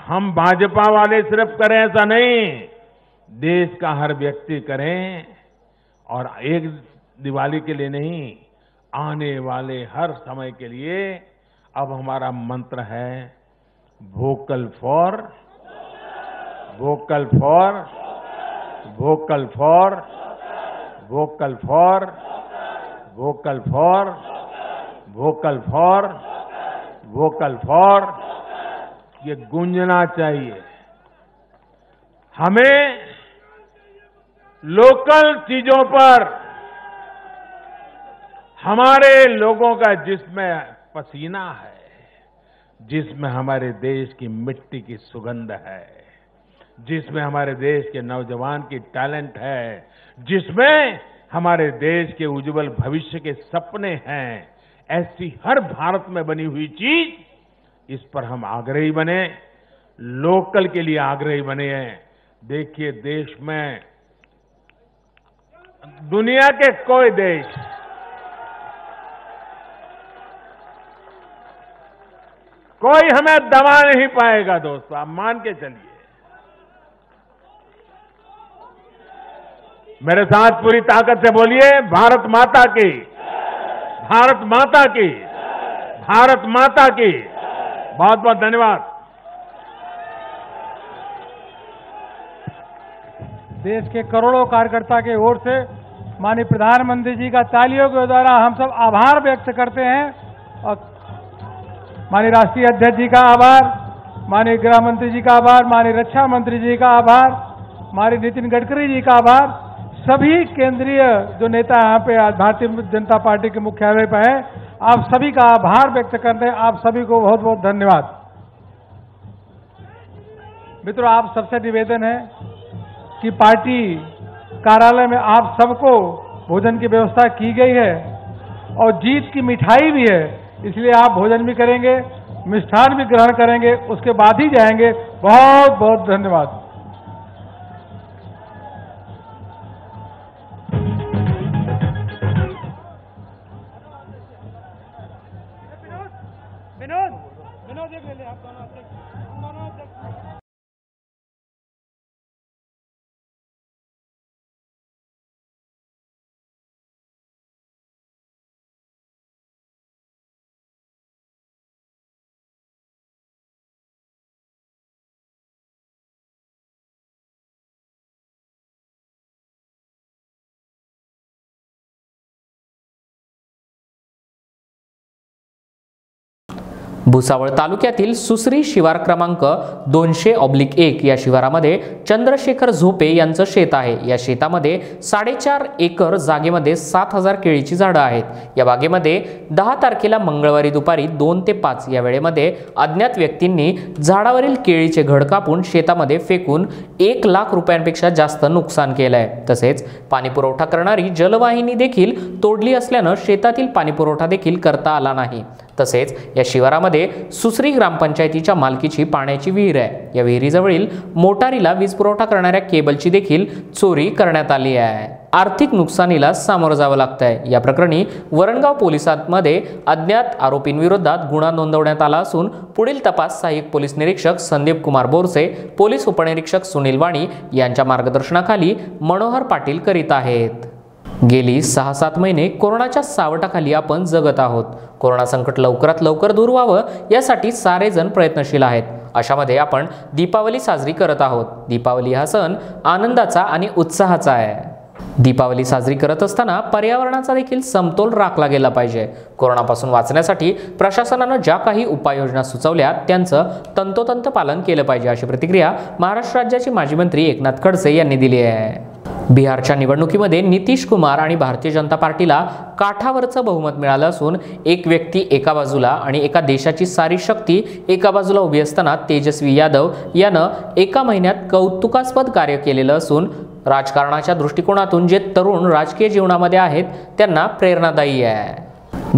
हम भाजपा वाले सिर्फ करें ऐसा नहीं, देश का हर व्यक्ति करें। और एक दिवाली के लिए नहीं, आने वाले हर समय के लिए अब हमारा मंत्र है vocal for vocal for vocal for vocal for vocal for vocal for vocal for, ये गूंजना चाहिए। हमें लोकल चीजों पर, हमारे लोगों का जिसमें पसीना है, जिसमें हमारे देश की मिट्टी की सुगंध है, जिसमें हमारे देश के नौजवान की टैलेंट है, जिसमें हमारे देश के उज्जवल भविष्य के सपने हैं, ऐसी हर भारत में बनी हुई चीज, इस पर हम आग्रही बने, लोकल के लिए आग्रही बने हैं। देखिए, देश में दुनिया के कोई देश कोई हमें दबा नहीं पाएगा। दोस्तों, आप मान के चलिए। मेरे साथ पूरी ताकत से बोलिए, भारत माता की, भारत माता की, भारत माता की। बहुत बहुत धन्यवाद।
देश के करोड़ों कार्यकर्ता की ओर से माननीय प्रधानमंत्री जी का तालियों के द्वारा हम सब आभार व्यक्त करते हैं। और माननीय राष्ट्रीय अध्यक्ष जी का आभार, माननीय गृह मंत्री जी का आभार, माननीय रक्षा मंत्री जी का आभार, माननीय नितिन गडकरी जी का आभार, सभी केंद्रीय जो नेता यहाँ पे आज भारतीय जनता पार्टी के मुख्यालय पर हैं, आप सभी का आभार व्यक्त करते हैं। आप सभी को बहुत बहुत धन्यवाद। मित्रों, आप सबसे निवेदन है कि पार्टी कार्यालय में आप सबको भोजन की व्यवस्था की गई है और जीत की मिठाई भी है, इसलिए आप भोजन भी करेंगे, मिष्ठान भी ग्रहण करेंगे, उसके बाद ही जाएंगे। बहुत बहुत धन्यवाद। विनोद विनोद एक ले ले, आप दोनों
भुसावळ तालुक्यातील सुसरी शिवार क्रमांक 200/1 या शिवारामध्ये चंद्रशेखर झोपे यांचं शेत आहे। या शेतामध्ये 4.5 एकर जागेमध्ये 7000 केळीची झाडं आहेत। या बागेमध्ये 10 तारखेला मंगळवारी दुपारी 2 ते 5 या वेळेमध्ये अज्ञात व्यक्तींनी झाडावरील केळीचे घड कापून शेतामध्ये फेकून 1 लाख रुपयांपेक्षा जास्त नुकसान केलंय। तसेच पाणी पुरवठा करणारी जलवाहिनी देखील तोडली असल्यानं शेतातील पाणी पुरवठा देखील करता आला नाही। तसेच या शिवारामध्ये सुसरी ग्रामपंचायतीच्या मालकीची पाण्याची विहीर आहे। या विहिरीजवळील मोटारीला वीज पुरवठा करणाऱ्या केबलची देखील चोरी करण्यात आली आहे। आर्थिक नुकसानीला सामोरं जावं लागतंय। या प्रकरणी वरणगाव पोलिसांमध्ये अज्ञात आरोपींविरोधात गुन्हा नोंदवण्यात आला असून पुढील तपास सहाय्यक पोलीस निरीक्षक संदीप कुमार बोरसे, पोलीस उपनिरीक्षक सुनील वाणी यांच्या मार्गदर्शनाखाली मनोहर पाटील करीत आहेत। गेली 6-7 महिने कोरोनाच्या सावटाखाली आपण जगत आहोत। कोरोना संकट लवकरात लवकर दूर व्हावं यासाठी सारेजण प्रयत्नशील आहेत। अशामध्ये आपण दीपावली साजरी करत आहोत। दीपावली हा सण आनंदाचा आणि उत्साहाचा आहे। दीपावली साजरी करत असताना पर्यावरणाचा देखील समतोल राखला गेला पाहिजे। कोरोनापासून वाचण्यासाठी प्रशासनानं ज्या काही उपाययोजना सुचवल्या त्यांचं तंतोतंत पालन केलं पाहिजे, अशी प्रतिक्रिया महाराष्ट्र राज्याचे माजी मंत्री एकनाथ खडसे यांनी दिली आहे। बिहारच्या निवडणुकीमध्ये नितीश कुमार आणि भारतीय जनता पार्टीला काठावरचं बहुमत मिळालं असून एक व्यक्ती एका बाजूला आणि एका देशाची सारी शक्ती एका बाजूला उभी असताना तेजस्वी यादव यानं एका महिन्यात कौतुकास्पद कार्य केलेलं असून राजकारणाच्या दृष्टिकोनातून जे तरुण राजकीय जीवनामध्ये आहेत त्यांना प्रेरणादायी आहे।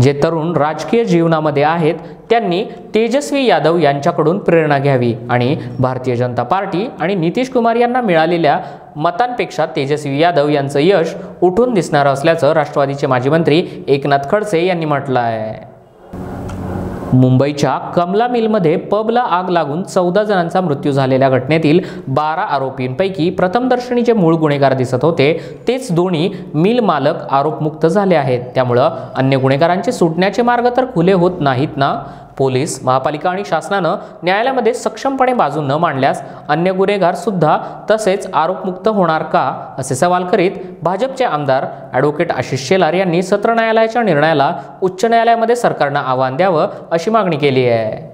जे तरुण राजकीय जीवनामध्ये आहेत त्यांनी तेजस्वी यादव यांच्याकडून प्रेरणा घ्यावी आणि भारतीय जनता पार्टी आणि नितीश कुमार यांना मिळालेल्या मतांपेक्षा तेजस्वी यादव यांचं यश उठून दिसणार असल्याचं राष्ट्रवादीचे माजी मंत्री एकनाथ खडसे यांनी म्हटलं आहे। मुंबईच्या कमला मिलमध्ये पबला आग लागून 14 जणांचा मृत्यू झालेल्या घटनेतील 12 आरोपींपैकी प्रथमदर्शनी जे मूळ गुन्हेगार दिसत होते तेच दोन्ही मिल मालक आरोपमुक्त झाले आहेत। त्यामुळे अन्य गुन्हेगारांचे सुटण्याचे मार्ग तर खुले होत नाहीत ना। पोलीस, महापालिका आणि शासनानं न्यायालयामध्ये सक्षमपणे बाजू न मांडल्यास अन्य गुन्हेगार सुद्धा तसेच आरोपमुक्त होणार का, असे सवाल करीत भाजपचे आमदार ॲडव्होकेट आशिष शेलार यांनी सत्र न्यायालयाच्या निर्णयाला उच्च न्यायालयामध्ये सरकारनं आव्हान द्यावं अशी मागणी केली आहे।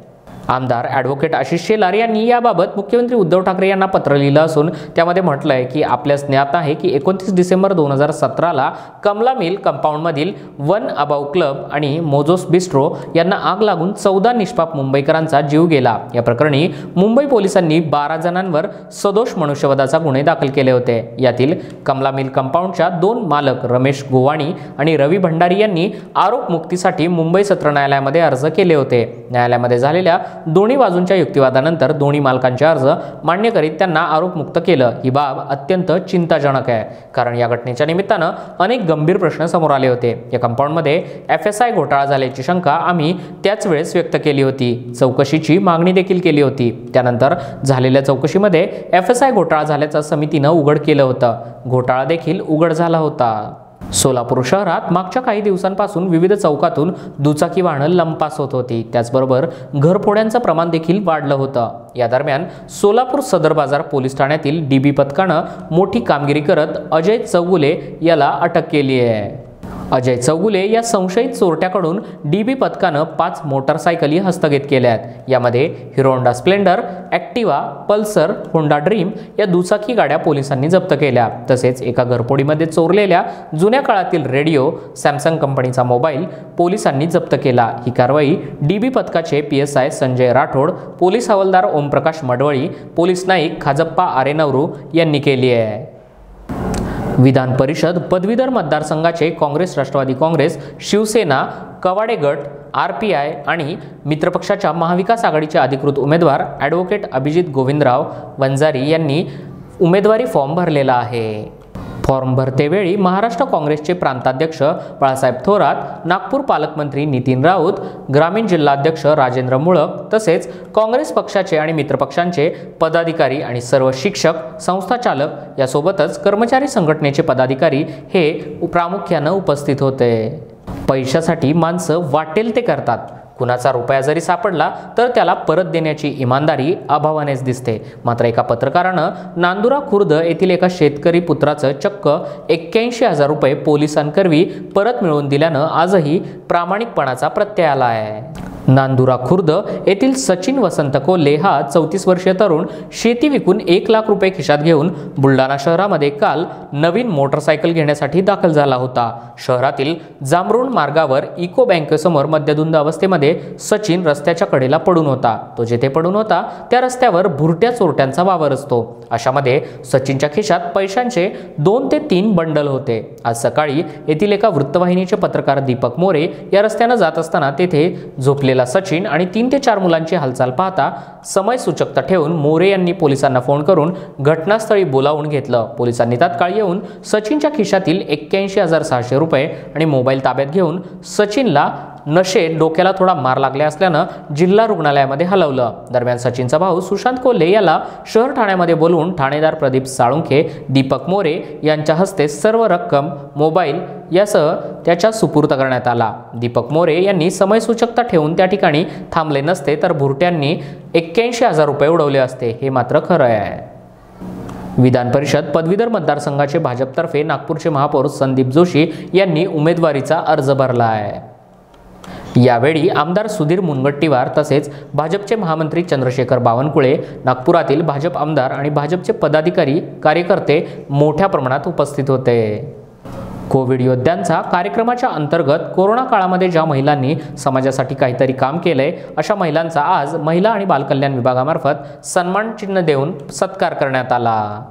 आमदार ॲडव्होकेट आशिष शेलार यांनी याबाबत मुख्यमंत्री उद्धव ठाकरे यांना पत्र लिहिलं असून त्यामध्ये म्हटलं आहे की आपल्यास ज्ञात आहे की 29 डिसेंबर 2017ला कमला मिल कंपाऊंडमधील वन अबाव क्लब आणि मोजोस बिस्ट्रो यांना आग लागून 14 निष्पाप मुंबईकरांचा जीव गेला। या प्रकरणी मुंबई पोलिसांनी 12 जणांवर सदोष मनुष्यवधाचा गुन्हे दाखल केले होते। यातील कमला मिल कंपाऊंडच्या 2 मालक रमेश गोवाणी आणि रवी भंडारी यांनी आरोप मुक्तीसाठी मुंबई सत्र न्यायालयामध्ये अर्ज केले होते। न्यायालयामध्ये झालेल्या दोन्ही बाजूंच्या युक्तिवादानंतर दोन्ही मालकांचे अर्ज मान्य करीत त्यांना आरोप मुक्त केलं। ही बाब अत्यंत चिंताजनक आहे, कारण या घटनेच्या निमित्तानं अनेक गंभीर प्रश्न समोर आले होते। या कंपाऊंडमध्ये FSI घोटाळा झाल्याची शंका आम्ही त्याच वेळेस व्यक्त केली होती। चौकशीची मागणी देखील केली होती। त्यानंतर झालेल्या चौकशीमध्ये FSI घोटाळा झाल्याचं समितीनं उघड केलं होतं। घोटाळा देखील उघड झाला होता। सोलापूर शहरात मागच्या काही दिवसांपासून विविध चौकातून दुचाकी वाहनं लंपास होत होती। त्याचबरोबर घरफोड्यांचं प्रमाण देखील वाढलं होतं। या दरम्यान सोलापूर सदर बाजार पोलीस ठाण्यातील DB पथकानं मोठी कामगिरी करत अजय चौगुले याला अटक केली आहे। अजय चौगुले या संशयित चोरट्याकडून DB पथकानं 5 मोटारसायकली हस्तगत केल्या आहेत। यामध्ये हिरो Honda Splendor, Activa, Pulsar, Honda dream या दुचाकी गाड्या पोलिसांनी जप्त केल्या। तसेच एका घरफोडीमध्ये चोरलेल्या जुन्या काळातील रेडिओ, सॅमसंग कंपनीचा मोबाईल पोलिसांनी जप्त केला। ही कारवाई DB पथकाचे PSI संजय राठोड, पोलीस हवालदार ओमप्रकाश मडवळी, पोलीस नाईक खाजप्पा आरेनवरू यांनी केली आहे। विधान परिषद पदवीधर मतदारसंघाचे काँग्रेस, राष्ट्रवादी काँग्रेस, शिवसेना, कवाडे गट, RPI आणि मित्रपक्षाच्या महाविकास आघाडीचे अधिकृत उमेदवार ॲडव्होकेट अभिजित गोविंदराव वंजारी यांनी उमेदवारी फॉर्म भरलेला आहे। फॉर्म भरतेवेळी महाराष्ट्र काँग्रेसचे प्रांताध्यक्ष बाळासाहेब थोरात, नागपूर पालकमंत्री नितीन राऊत, ग्रामीण जिल्हाध्यक्ष राजेंद्र मुळक तसेच काँग्रेस पक्षाचे आणि मित्रपक्षांचे पदाधिकारी आणि सर्व शिक्षक, संस्थाचालक यासोबतच कर्मचारी संघटनेचे पदाधिकारी हे प्रामुख्याने उपस्थित होते। पैशासाठी माणसं वाटेल ते करतात। कुणाचा रुपया जरी सापडला तर त्याला परत देण्याची इमानदारी अभावानेच दिसते। मात्र एका पत्रकारानं नांदुरा खुर्द येथील एका शेतकरी पुत्राचं चक्क 81,000 रुपये पोलिसांकरवी परत मिळवून दिल्यानं आजही प्रामाणिकपणाचा प्रत्यय आला आहे। नांदुरा खुर्द येथील सचिन वसंत कोल्हे हा 34 वर्षीय तरुण शेती विकून 1 लाख रुपये खिशात घेऊन बुलढाणा शहरामध्ये काल नवीन मोटरसायकल घेण्यासाठी दाखल झाला होता. शहरातील जामरुण मार्गावर इको बँकेसमोर मद्यधुंद अवस्थेमध्ये सचिन रस्त्याच्या कडेला पडून होता. तो जेथे पडून होता त्या रस्त्यावर भुरट्या चोरट्यांचा वावर असतो. अशामध्ये सचिनच्या खिशात पैशांचे 2 ते 3 बंडल होते. आज सकाळी येथील एका वृत्तवाहिनीचे पत्रकार दीपक मोरे या रस्त्याने जात असताना तेथे झोपलेला सचिन आणि 3 ते 4 मुलांची हालचाल पाहता समय सूचकता ठेवून मोरे यांनी पोलिसांना फोन करून घटनास्थळी बोलावून घेतलं. पोलिसांनी तात्काळ येऊन सचिनच्या खिशातील 81,600 रुपये आणि मोबाईल ताब्यात घेऊन सचिनला नशेत डोक्याला थोडा मार लागला असल्यानं जिल्हा रुग्णालयामध्ये हलवलं. दरम्यान सचिनचा भाऊ सुशांत कोल्हे याला शहर ठाण्यामध्ये बोलवून ठाणेदार प्रदीप साळुंखे, दीपक मोरे यांच्या हस्ते सर्व रक्कम, मोबाईल यासह त्याच्या सुपूर्द करण्यात आला. दीपक मोरे यांनी समय सूचकता ठेवून त्या ठिकाणी थांबले नसते तर भुरट्यांनी 81,000 रुपये उडवले असते, हे मात्र खरं आहे. विधान परिषद पदवीधर मतदारसंघाचे भाजपतर्फे नागपूरचे महापौर संदीप जोशी यांनी उमेदवारीचा अर्ज भरला आहे. यावेळी आमदार सुधीर मुनगंटीवार तसेच भाजपचे महामंत्री चंद्रशेखर बावनकुळे, नागपुरातील भाजप आमदार आणि भाजपचे पदाधिकारी कार्यकर्ते मोठ्या प्रमाणात उपस्थित होते. कोविड योद्ध्यांचा कार्यक्रमाच्या अंतर्गत कोरोना काळामध्ये ज्या महिलांनी समाजासाठी काहीतरी काम केलंय अशा महिलांचा आज महिला आणि बालकल्याण विभागामार्फत सन्मान चिन्ह देऊन सत्कार करण्यात आला.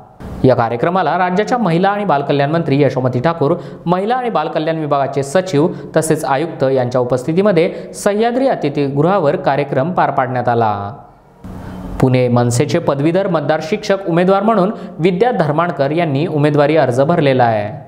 या कार्यक्रमाला राज्याच्या महिला आणि बालकल्याण मंत्री यशोमती ठाकूर, महिला आणि बालकल्याण विभागाचे सचिव तसेच आयुक्त यांच्या उपस्थितीमध्ये सह्याद्री अतिथीगृहावर कार्यक्रम पार पाडण्यात आला. पुणे मनसेचे पदवीधर मतदार शिक्षक उमेदवार म्हणून विद्या धर्माणकर यांनी उमेदवारी अर्ज भरलेला आहे.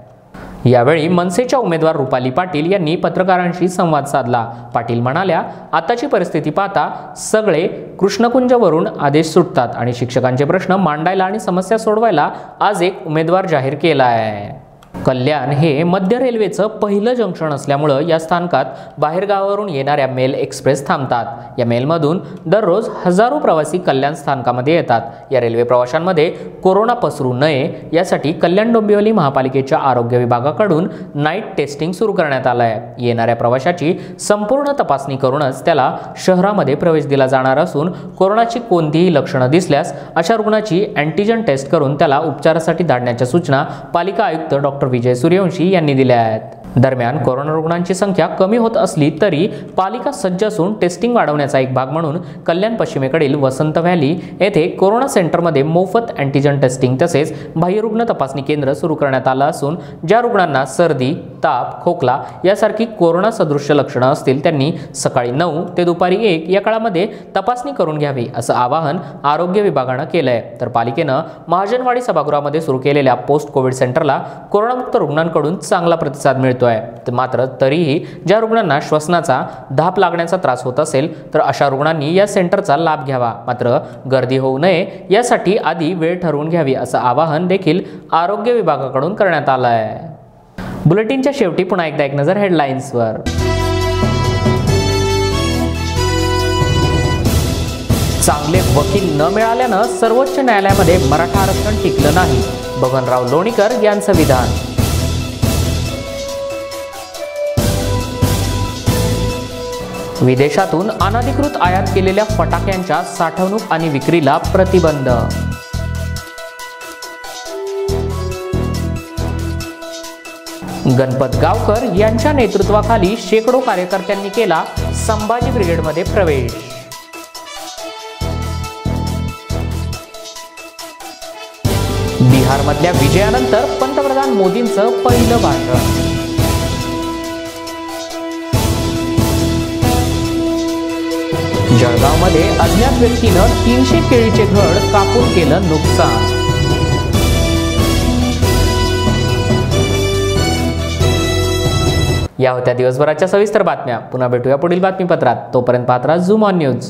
यावेळी मनसेच्या उमेदवार रुपाली पाटील यांनी पत्रकारांशी संवाद साधला. पाटील म्हणाल्या, आताची परिस्थिती पाहता सगळे कृष्णकुंजवरून आदेश सुटतात आणि शिक्षकांचे प्रश्न मांडायला आणि समस्या सोडवायला आज एक उमेदवार जाहीर केला आहे. कल्याण हे मध्य रेल्वेचं पहिलं जंक्शन असल्यामुळं या स्थानकात बाहेरगावावरून येणाऱ्या मेल एक्सप्रेस थांबतात. या मेलमधून दररोज हजारो प्रवासी कल्याण स्थानकामध्ये येतात. या रेल्वे प्रवाशांमध्ये कोरोना पसरू नये यासाठी कल्याण डोंबिवली महापालिकेच्या आरोग्य विभागाकडून नाईट टेस्टिंग सुरू करण्यात आलं आहे. येणाऱ्या प्रवाशाची संपूर्ण तपासणी करूनच त्याला शहरामध्ये प्रवेश दिला जाणार असून कोरोनाची कोणतीही लक्षणं दिसल्यास अशा रुग्णाची अँटीजन टेस्ट करून त्याला उपचारासाठी धाडण्याच्या सूचना पालिका आयुक्त डॉक्टर विजय सूर्यवंशी यांनी दिल्या आहेत. दरम्यान कोरोना रुग्णांची संख्या कमी होत असली तरी पालिका सज्ज असून टेस्टिंग वाढवण्याचा एक भाग म्हणून कल्याण पश्चिमेकडील वसंत व्हॅली येथे कोरोना सेंटरमध्ये मोफत अँटीजन टेस्टिंग तसेच बाह्यरुग्ण तपासणी केंद्र सुरू करण्यात आलं असून ज्या रुग्णांना सर्दी, ताप, खोकला यासारखी कोरोना सदृश्य लक्षणं असतील त्यांनी सकाळी 9 ते दुपारी 1 या काळामध्ये तपासणी करून घ्यावी असं आवाहन आरोग्य विभागानं केलंय. तर पालिकेनं महाजनवाडी सभागृहामध्ये सुरू केलेल्या पोस्ट कोविड सेंटरला कोरोनामुक्त रुग्णांकडून चांगला प्रतिसाद मिळतो. मात्र तरीही ज्या रुग्णांना श्वसनाचा धाप लागण्याचा त्रास होत असेल तर अशा रुग्णांनी या सेंटरचा लाभ घ्यावा. मात्र गर्दी होऊ नये यासाठी आधी वेळ ठरवून घ्यावी असं आवाहन देखील आरोग्य विभागाकडून करण्यात आलं आहे. बुलेटिनच्या शेवटी पुन्हा एकदा एक नजर हेडलाईन्सवर. चांगले वकील न मिळाल्यानं सर्वोच्च न्यायालयामध्ये मराठा आरक्षण टिकलं नाही, बबनराव लोणीकर यांचं विधान. विदेशातून अनधिकृत आयात केलेल्या फटाक्यांच्या साठवणूक आणि विक्रीला प्रतिबंध. गणपत गावकर यांच्या नेतृत्वाखाली शेकडो कार्यकर्त्यांनी केला संभाजी ब्रिगेडमध्ये प्रवेश. बिहारमधल्या विजयानंतर पंतप्रधान मोदींचं पहिलं भाषण. जळगावमध्ये अज्ञात व्यक्तीनं 300 केळीचे घड कापून केलं नुकसान. या होत्या दिवसभराच्या सविस्तर बातम्या. पुन्हा भेटूया पुढील बातमीपत्रात. तोपर्यंत पाहत राहा झूम ऑन न्यूज.